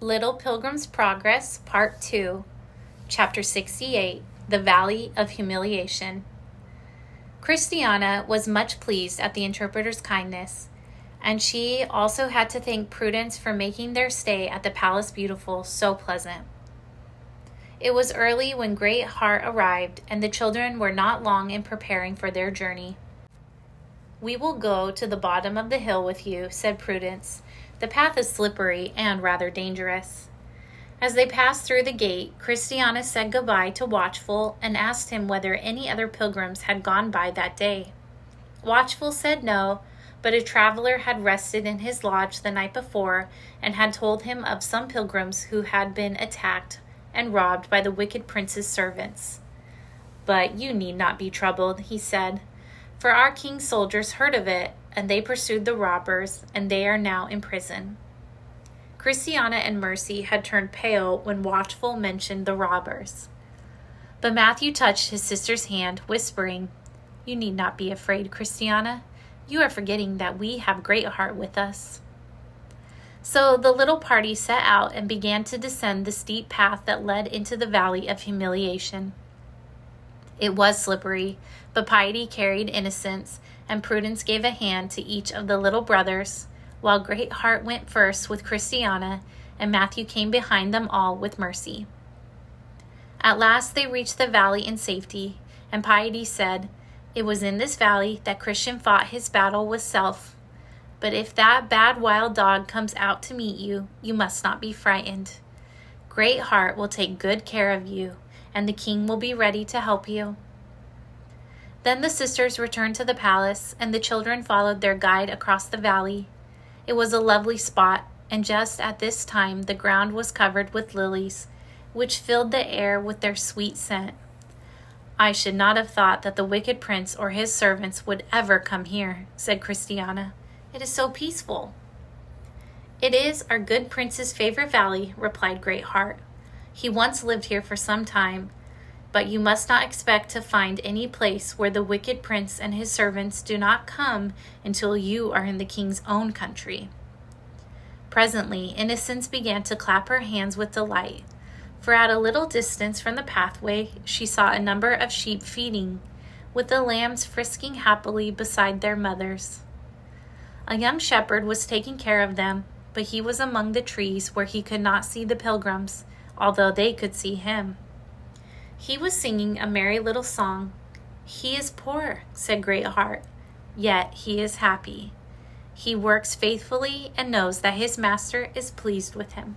Little Pilgrim's Progress, Part 2, Chapter 68, The Valley of Humiliation. Christiana was much pleased at the interpreter's kindness, and she also had to thank Prudence for making their stay at the Palace Beautiful so pleasant. It was early when Great Heart arrived, and the children were not long in preparing for their journey. "We will go to the bottom of the hill with you," said Prudence. "The path is slippery and rather dangerous." As they passed through the gate, Christiana said goodbye to Watchful and asked him whether any other pilgrims had gone by that day. Watchful said no, but a traveler had rested in his lodge the night before and had told him of some pilgrims who had been attacked and robbed by the wicked prince's servants. "But you need not be troubled," he said, "for our king's soldiers heard of it, and they pursued the robbers, and they are now in prison." Christiana and Mercy had turned pale when Watchful mentioned the robbers. But Matthew touched his sister's hand, whispering, "You need not be afraid, Christiana. You are forgetting that we have Great Heart with us." So the little party set out and began to descend the steep path that led into the Valley of Humiliation. It was slippery, but piety carried innocence, and Prudence gave a hand to each of the little brothers, while Great Heart went first with Christiana, and Matthew came behind them all with Mercy. At last they reached the valley in safety, and Piety said, "It was in this valley that Christian fought his battle with self. But if that bad wild dog comes out to meet you, you must not be frightened. Great Heart will take good care of you, and the king will be ready to help you." Then the sisters returned to the palace, and the children followed their guide across the valley. It was a lovely spot, and just at this time the ground was covered with lilies, which filled the air with their sweet scent. "I should not have thought that the wicked prince or his servants would ever come here," said Christiana. "It is so peaceful." "It is our good prince's favorite valley," replied Great Heart. "He once lived here for some time, but you must not expect to find any place where the wicked prince and his servants do not come until you are in the king's own country." Presently, Innocence began to clap her hands with delight, for at a little distance from the pathway she saw a number of sheep feeding, with the lambs frisking happily beside their mothers. A young shepherd was taking care of them, but he was among the trees where he could not see the pilgrims, although they could see him. He was singing a merry little song. "He is poor," said Great Heart, "yet he is happy. He works faithfully and knows that his master is pleased with him."